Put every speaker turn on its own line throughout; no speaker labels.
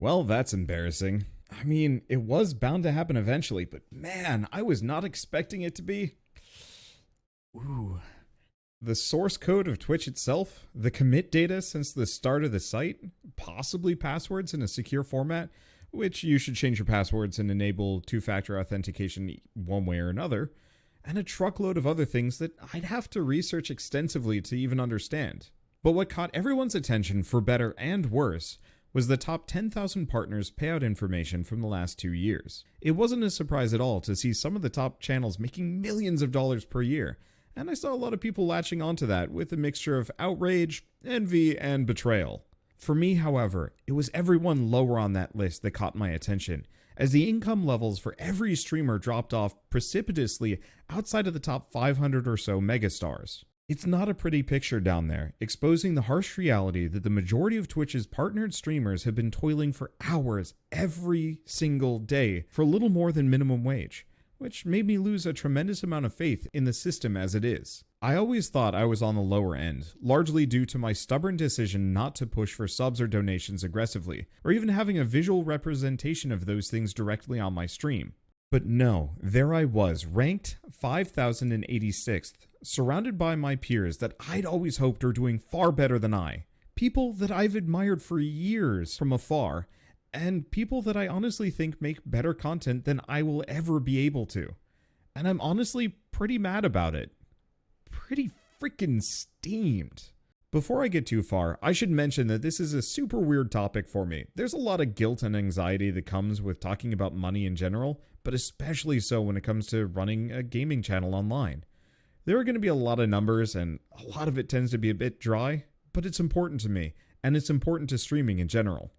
Well, that's embarrassing. I mean, it was bound to happen eventually, but man, I was not expecting it to be. Ooh. The source code of Twitch itself, the commit data since the start of the site, possibly passwords in a secure format, which you should change your passwords and enable two-factor authentication one way or another, and a truckload of other things that I'd have to research extensively to even understand. But what caught everyone's attention, for better and worse, was the top 10,000 partners payout information from the last 2 years. It wasn't a surprise at all to see some of the top channels making millions of dollars per year, and I saw a lot of people latching onto that with a mixture of outrage, envy, and betrayal. For me, however, it was everyone lower on that list that caught my attention, as the income levels for every streamer dropped off precipitously outside of the top 500 or so megastars. It's not a pretty picture down there, exposing the harsh reality that the majority of Twitch's partnered streamers have been toiling for hours every single day for little more than minimum wage, which made me lose a tremendous amount of faith in the system as it is. I always thought I was on the lower end, largely due to my stubborn decision not to push for subs or donations aggressively, or even having a visual representation of those things directly on my stream. But no, there I was, ranked 5,086th, surrounded by my peers that I'd always hoped are doing far better than I. People that I've admired for years from afar, and people that I honestly think make better content than I will ever be able to. And I'm honestly pretty mad about it. Pretty freaking steamed. Before I get too far, I should mention that this is a super weird topic for me. There's a lot of guilt and anxiety that comes with talking about money in general, but especially so when it comes to running a gaming channel online. There are going to be a lot of numbers, and a lot of it tends to be a bit dry, but it's important to me, and it's important to streaming in general.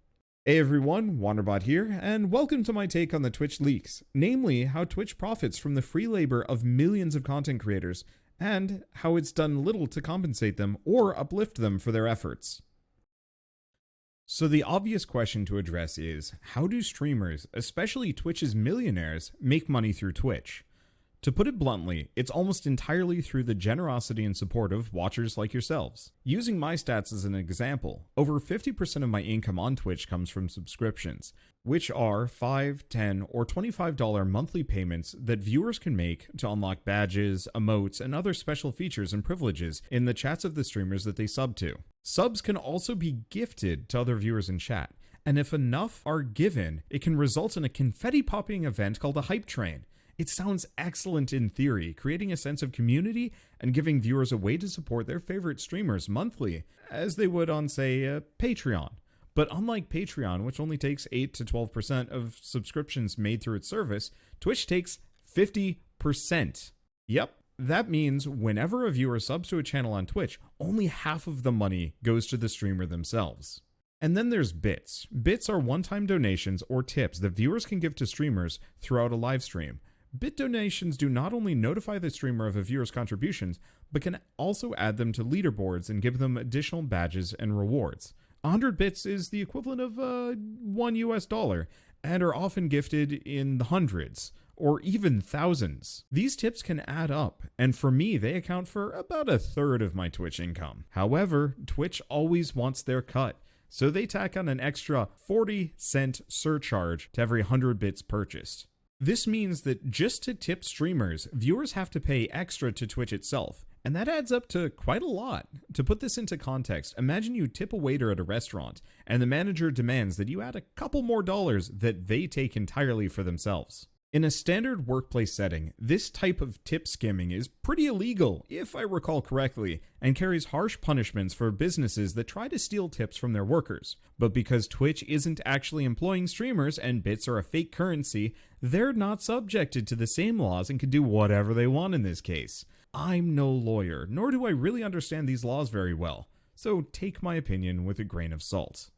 Hey everyone, Wanderbot here, and welcome to my take on the Twitch leaks, namely how Twitch profits from the free labor of millions of content creators, and how it's done little to compensate them or uplift them for their efforts. So the obvious question to address is, how do streamers, especially Twitch's millionaires, make money through Twitch? To put it bluntly, it's almost entirely through the generosity and support of watchers like yourselves. Using my stats as an example, over 50% of my income on Twitch comes from subscriptions, which are $5, $10, or $25 monthly payments that viewers can make to unlock badges, emotes, and other special features and privileges in the chats of the streamers that they sub to. Subs can also be gifted to other viewers in chat, and if enough are given, it can result in a confetti-popping event called a hype train. It sounds excellent in theory, creating a sense of community and giving viewers a way to support their favorite streamers monthly, as they would on, say, Patreon. But unlike Patreon, which only takes 8 to 12% of subscriptions made through its service, Twitch takes 50%. Yep, that means whenever a viewer subs to a channel on Twitch, only half of the money goes to the streamer themselves. And then there's bits. Bits are one-time donations or tips that viewers can give to streamers throughout a live stream. Bit donations do not only notify the streamer of a viewer's contributions, but can also add them to leaderboards and give them additional badges and rewards. 100 bits is the equivalent of $1 and are often gifted in the hundreds or even thousands. These tips can add up, and for me, they account for about a third of my Twitch income. However, Twitch always wants their cut, so they tack on an extra 40-cent surcharge to every 100 bits purchased. This means that just to tip streamers, viewers have to pay extra to Twitch itself, and that adds up to quite a lot. To put this into context, imagine you tip a waiter at a restaurant, and the manager demands that you add a couple more dollars that they take entirely for themselves. In a standard workplace setting, this type of tip skimming is pretty illegal, if I recall correctly, and carries harsh punishments for businesses that try to steal tips from their workers. But because Twitch isn't actually employing streamers and bits are a fake currency, they're not subjected to the same laws and can do whatever they want in this case. I'm no lawyer, nor do I really understand these laws very well, so take my opinion with a grain of salt.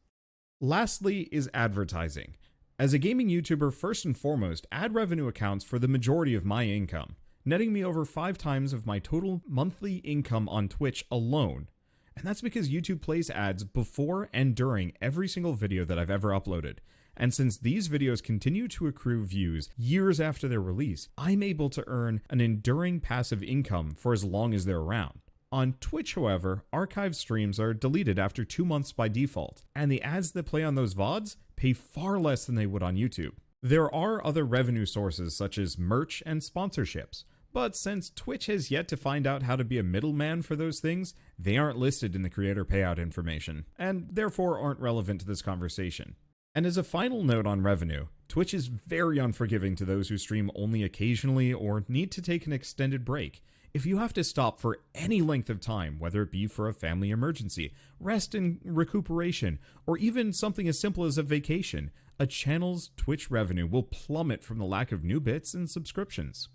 Lastly is advertising. As a gaming YouTuber, first and foremost, ad revenue accounts for the majority of my income, netting me over 5 times of my total monthly income on Twitch alone. And that's because YouTube plays ads before and during every single video that I've ever uploaded. And since these videos continue to accrue views years after their release, I'm able to earn an enduring passive income for as long as they're around. On Twitch, however, archived streams are deleted after 2 months by default, and the ads that play on those VODs pay far less than they would on YouTube. There are other revenue sources such as merch and sponsorships, but since Twitch has yet to find out how to be a middleman for those things, they aren't listed in the creator payout information, and therefore aren't relevant to this conversation. And as a final note on revenue, Twitch is very unforgiving to those who stream only occasionally or need to take an extended break. If you have to stop for any length of time, whether it be for a family emergency, rest and recuperation, or even something as simple as a vacation, a channel's Twitch revenue will plummet from the lack of new bits and subscriptions.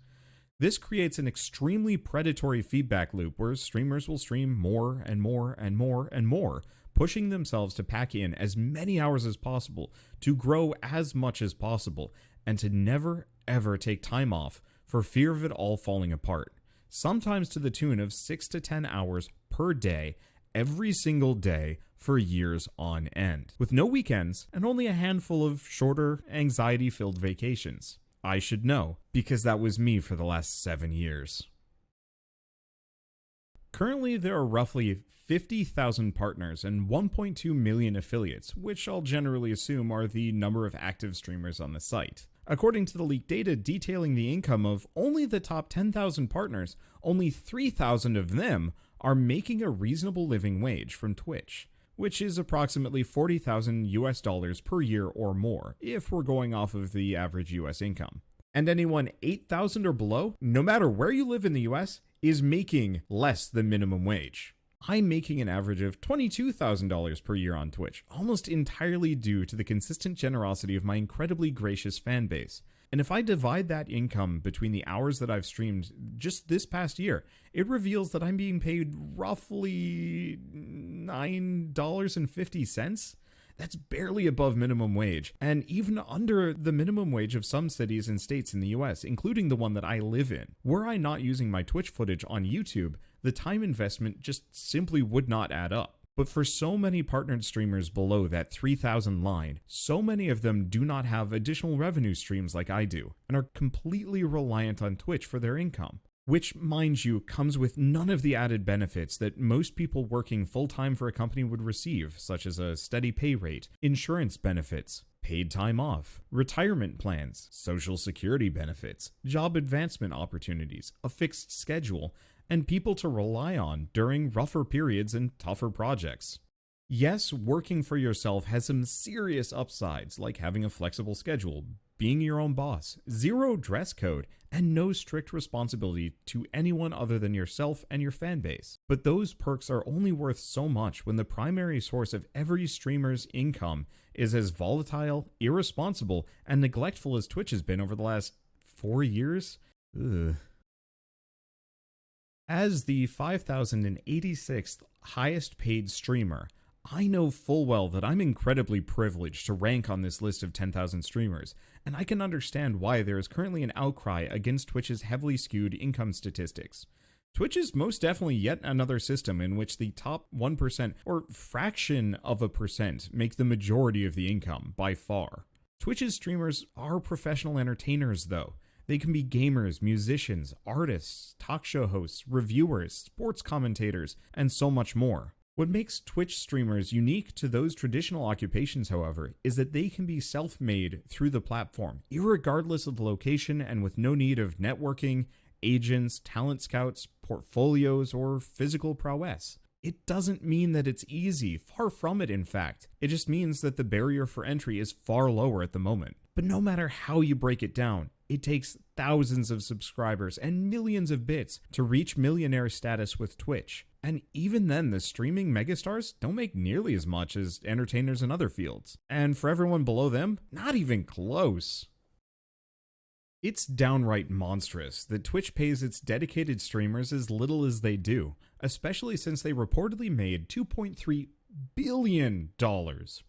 This creates an extremely predatory feedback loop where streamers will stream more and more and more and more, pushing themselves to pack in as many hours as possible, to grow as much as possible, and to never ever take time off for fear of it all falling apart. Sometimes to the tune of 6 to 10 hours per day, every single day, for years on end, with no weekends and only a handful of shorter, anxiety-filled vacations. I should know, because that was me for the last 7 years. Currently, there are roughly 50,000 partners and 1.2 million affiliates, which I'll generally assume are the number of active streamers on the site. According to the leaked data detailing the income of only the top 10,000 partners, only 3,000 of them are making a reasonable living wage from Twitch, which is approximately $40,000 per year or more, if we're going off of the average US income. And anyone 8,000 or below, no matter where you live in the US, is making less than minimum wage. I'm making an average of $22,000 per year on Twitch, almost entirely due to the consistent generosity of my incredibly gracious fan base. And if I divide that income between the hours that I've streamed just this past year, it reveals that I'm being paid roughly $9.50. That's barely above minimum wage, and even under the minimum wage of some cities and states in the US, including the one that I live in. Were I not using my Twitch footage on YouTube, the time investment just simply would not add up. But for so many partnered streamers below that 3,000 line, so many of them do not have additional revenue streams like I do, and are completely reliant on Twitch for their income. Which, mind you, comes with none of the added benefits that most people working full-time for a company would receive, such as a steady pay rate, insurance benefits, paid time off, retirement plans, social security benefits, job advancement opportunities, a fixed schedule, and people to rely on during rougher periods and tougher projects. Yes, working for yourself has some serious upsides, like having a flexible schedule, being your own boss, zero dress code, and no strict responsibility to anyone other than yourself and your fan base. But those perks are only worth so much when the primary source of every streamer's income is as volatile, irresponsible, and neglectful as Twitch has been over the last 4 years. Ugh. As the 5,086th highest paid streamer, I know full well that I'm incredibly privileged to rank on this list of 10,000 streamers, and I can understand why there is currently an outcry against Twitch's heavily skewed income statistics. Twitch is most definitely yet another system in which the top 1% or fraction of a percent make the majority of the income, by far. Twitch's streamers are professional entertainers, though. They can be gamers, musicians, artists, talk show hosts, reviewers, sports commentators, and so much more. What makes Twitch streamers unique to those traditional occupations, however, is that they can be self-made through the platform, irregardless of the location and with no need of networking, agents, talent scouts, portfolios, or physical prowess. It doesn't mean that it's easy, far from it in fact. It just means that the barrier for entry is far lower at the moment. But no matter how you break it down, it takes thousands of subscribers and millions of bits to reach millionaire status with Twitch. And even then, the streaming megastars don't make nearly as much as entertainers in other fields. And for everyone below them, not even close. It's downright monstrous that Twitch pays its dedicated streamers as little as they do, especially since they reportedly made $2.3 billion,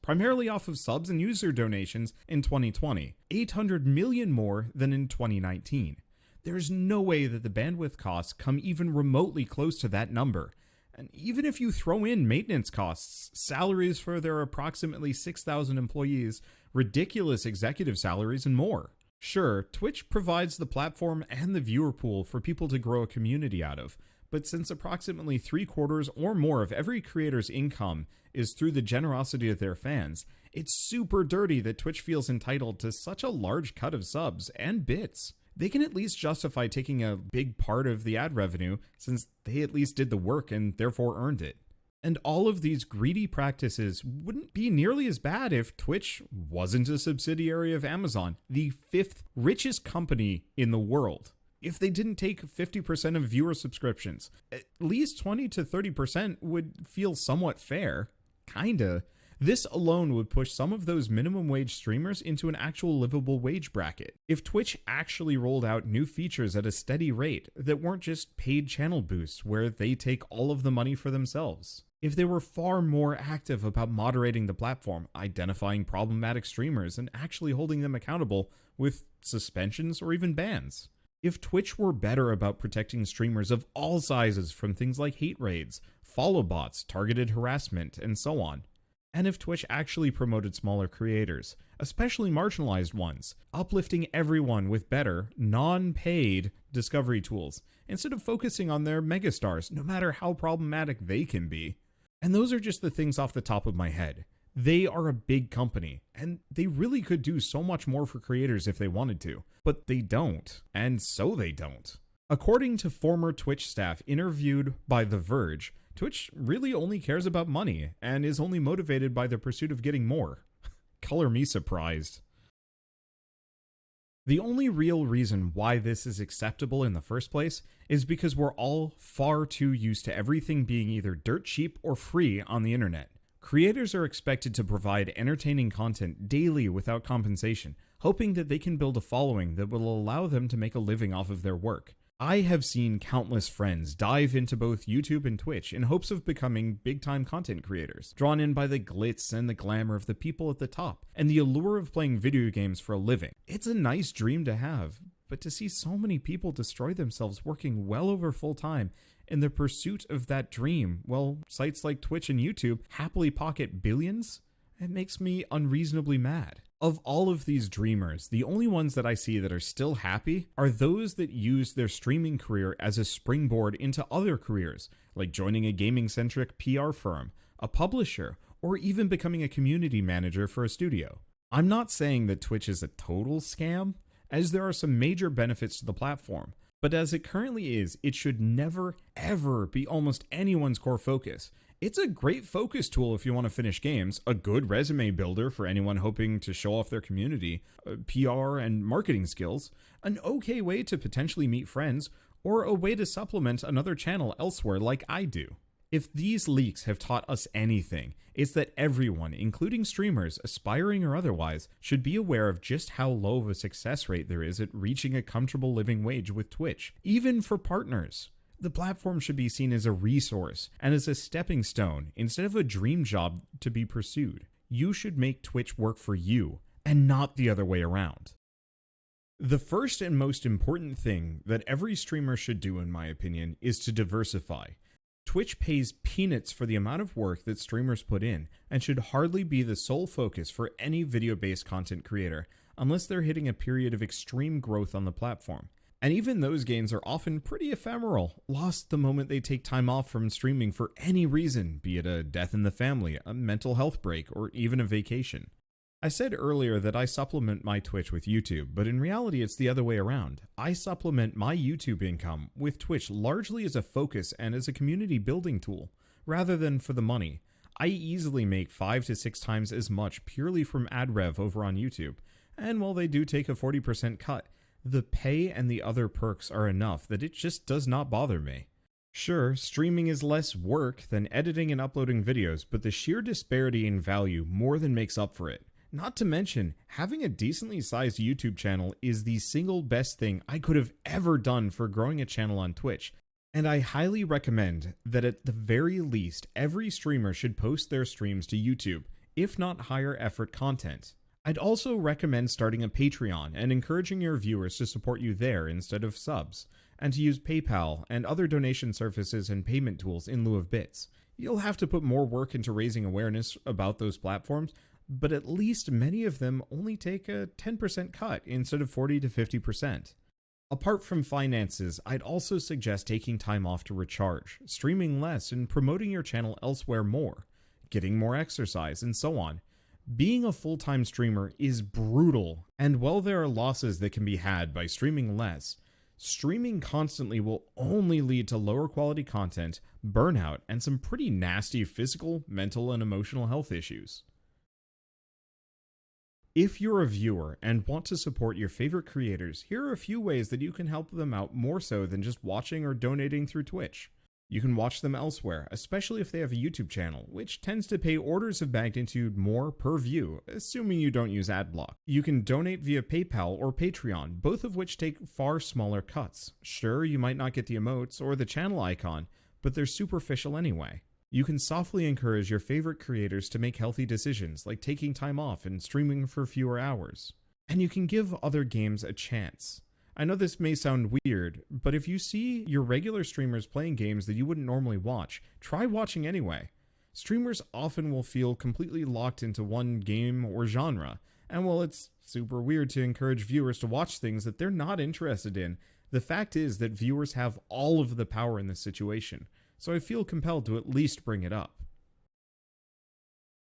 primarily off of subs and user donations in 2020, 800 million more than in 2019. There's no way that the bandwidth costs come even remotely close to that number. And even if you throw in maintenance costs, salaries for their approximately 6,000 employees, ridiculous executive salaries, and more. Sure, Twitch provides the platform and the viewer pool for people to grow a community out of, but since approximately 3/4 or more of every creator's income is through the generosity of their fans, it's super dirty that Twitch feels entitled to such a large cut of subs and bits. They can at least justify taking a big part of the ad revenue since they at least did the work and therefore earned it. And all of these greedy practices wouldn't be nearly as bad if Twitch wasn't a subsidiary of Amazon, the 5th richest company in the world. If they didn't take 50% of viewer subscriptions, at least 20 to 30% would feel somewhat fair. Kinda. This alone would push some of those minimum wage streamers into an actual livable wage bracket. If Twitch actually rolled out new features at a steady rate that weren't just paid channel boosts where they take all of the money for themselves. If they were far more active about moderating the platform, identifying problematic streamers, and actually holding them accountable with suspensions or even bans. If Twitch were better about protecting streamers of all sizes from things like hate raids, follow bots, targeted harassment, and so on. And if Twitch actually promoted smaller creators, especially marginalized ones, uplifting everyone with better, non-paid discovery tools, instead of focusing on their megastars, no matter how problematic they can be. And those are just the things off the top of my head. They are a big company, and they really could do so much more for creators if they wanted to, but they don't, and so they don't. According to former Twitch staff interviewed by The Verge, Twitch really only cares about money, and is only motivated by the pursuit of getting more. Color me surprised. The only real reason why this is acceptable in the first place is because we're all far too used to everything being either dirt cheap or free on the internet. Creators are expected to provide entertaining content daily without compensation, hoping that they can build a following that will allow them to make a living off of their work. I have seen countless friends dive into both YouTube and Twitch in hopes of becoming big-time content creators, drawn in by the glitz and the glamour of the people at the top, and the allure of playing video games for a living. It's a nice dream to have, but to see so many people destroy themselves working well over full-time in the pursuit of that dream, while sites like Twitch and YouTube happily pocket billions, it makes me unreasonably mad. Of all of these dreamers, the only ones that I see that are still happy are those that use their streaming career as a springboard into other careers, like joining a gaming-centric PR firm, a publisher, or even becoming a community manager for a studio. I'm not saying that Twitch is a total scam, as there are some major benefits to the platform, but as it currently is, it should never, ever be almost anyone's core focus. It's a great focus tool if you want to finish games, a good resume builder for anyone hoping to show off their community, PR and marketing skills, an okay way to potentially meet friends, or a way to supplement another channel elsewhere like I do. If these leaks have taught us anything, it's that everyone, including streamers, aspiring or otherwise, should be aware of just how low of a success rate there is at reaching a comfortable living wage with Twitch, even for partners. The platform should be seen as a resource and as a stepping stone instead of a dream job to be pursued. You should make Twitch work for you and not the other way around. The first and most important thing that every streamer should do, in my opinion, is to diversify. Twitch pays peanuts for the amount of work that streamers put in and should hardly be the sole focus for any video-based content creator unless they're hitting a period of extreme growth on the platform. And even those gains are often pretty ephemeral, lost the moment they take time off from streaming for any reason, be it a death in the family, a mental health break, or even a vacation. I said earlier that I supplement my Twitch with YouTube, but in reality it's the other way around. I supplement my YouTube income with Twitch largely as a focus and as a community building tool, rather than for the money. I easily make 5 to 6 times as much purely from ad rev over on YouTube, and while they do take a 40% cut, the pay and the other perks are enough that it just does not bother me. Sure, streaming is less work than editing and uploading videos, but the sheer disparity in value more than makes up for it. Not to mention, having a decently sized YouTube channel is the single best thing I could have ever done for growing a channel on Twitch, and I highly recommend that at the very least, every streamer should post their streams to YouTube, if not higher effort content. I'd also recommend starting a Patreon and encouraging your viewers to support you there instead of subs, and to use PayPal and other donation services and payment tools in lieu of bits. You'll have to put more work into raising awareness about those platforms, but at least many of them only take a 10% cut instead of 40 to 50%. Apart from finances, I'd also suggest taking time off to recharge, streaming less, and promoting your channel elsewhere more, getting more exercise, and so on. Being a full-time streamer is brutal, and while there are losses that can be had by streaming less, streaming constantly will only lead to lower quality content, burnout, and some pretty nasty physical, mental, and emotional health issues. If you're a viewer and want to support your favorite creators, here are a few ways that you can help them out more so than just watching or donating through Twitch. You can watch them elsewhere, especially if they have a YouTube channel, which tends to pay orders of magnitude more per view, assuming you don't use adblock. You can donate via PayPal or Patreon, both of which take far smaller cuts. Sure, you might not get the emotes or the channel icon, but they're superficial anyway. You can softly encourage your favorite creators to make healthy decisions, like taking time off and streaming for fewer hours. And you can give other games a chance. I know this may sound weird, but if you see your regular streamers playing games that you wouldn't normally watch, try watching anyway. Streamers often will feel completely locked into one game or genre, and while it's super weird to encourage viewers to watch things that they're not interested in, the fact is that viewers have all of the power in this situation, so I feel compelled to at least bring it up.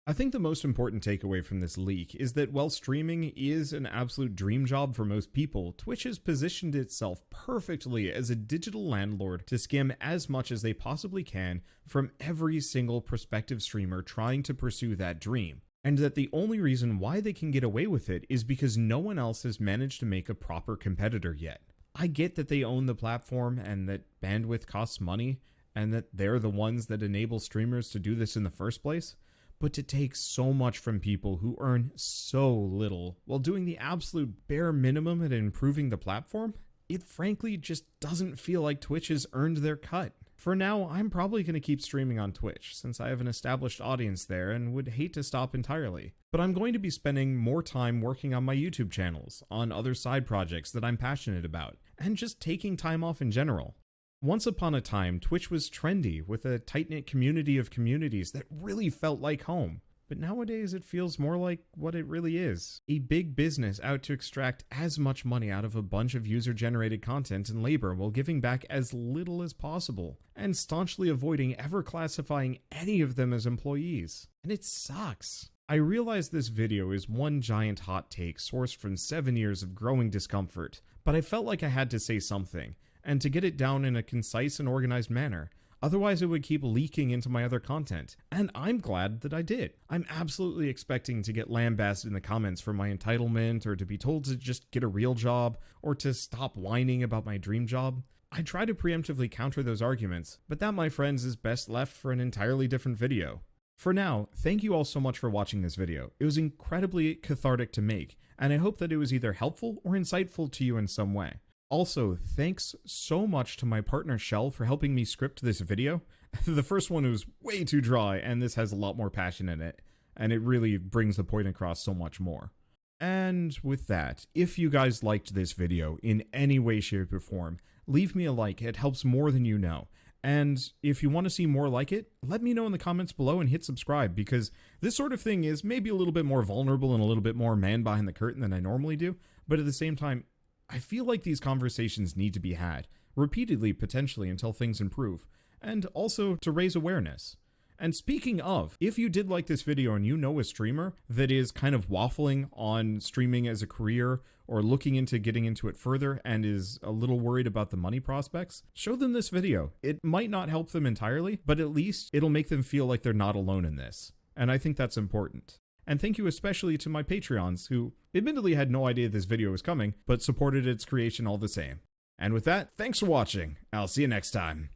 I think the most important takeaway from this leak is that while streaming is an absolute dream job for most people, Twitch has positioned itself perfectly as a digital landlord to skim as much as they possibly can from every single prospective streamer trying to pursue that dream, and that the only reason why they can get away with it is because no one else has managed to make a proper competitor yet. I get that they own the platform and that bandwidth costs money, and that they're the ones that enable streamers to do this in the first place, but to take so much from people who earn so little while doing the absolute bare minimum at improving the platform, it frankly just doesn't feel like Twitch has earned their cut. For now, I'm probably going to keep streaming on Twitch, since I have an established audience there and would hate to stop entirely. But I'm going to be spending more time working on my YouTube channels, on other side projects that I'm passionate about, and just taking time off in general. Once upon a time, Twitch was trendy, with a tight-knit community of communities that really felt like home. But nowadays it feels more like what it really is. A big business out to extract as much money out of a bunch of user-generated content and labor while giving back as little as possible, and staunchly avoiding ever classifying any of them as employees. And it sucks. I realize this video is one giant hot take sourced from 7 years of growing discomfort, but I felt like I had to say something, and to get it down in a concise and organized manner. Otherwise it would keep leaking into my other content, and I'm glad that I did. I'm absolutely expecting to get lambasted in the comments for my entitlement, or to be told to just get a real job, or to stop whining about my dream job. I try to preemptively counter those arguments, but that, my friends, is best left for an entirely different video. For now, thank you all so much for watching this video. It was incredibly cathartic to make, and I hope that it was either helpful or insightful to you in some way. Also, thanks so much to my partner Shell for helping me script this video. The first one was way too dry, and this has a lot more passion in it, and it really brings the point across so much more. And with that, if you guys liked this video in any way, shape, or form, leave me a like. It helps more than you know. And if you want to see more like it, let me know in the comments below and hit subscribe, because this sort of thing is maybe a little bit more vulnerable and a little bit more man behind the curtain than I normally do, but at the same time, I feel like these conversations need to be had, repeatedly potentially until things improve, and also to raise awareness. And speaking of, if you did like this video and you know a streamer that is kind of waffling on streaming as a career or looking into getting into it further and is a little worried about the money prospects, show them this video. It might not help them entirely, but at least it'll make them feel like they're not alone in this. And I think that's important. And thank you especially to my Patreons, who admittedly had no idea this video was coming, but supported its creation all the same. And with that, thanks for watching. I'll see you next time.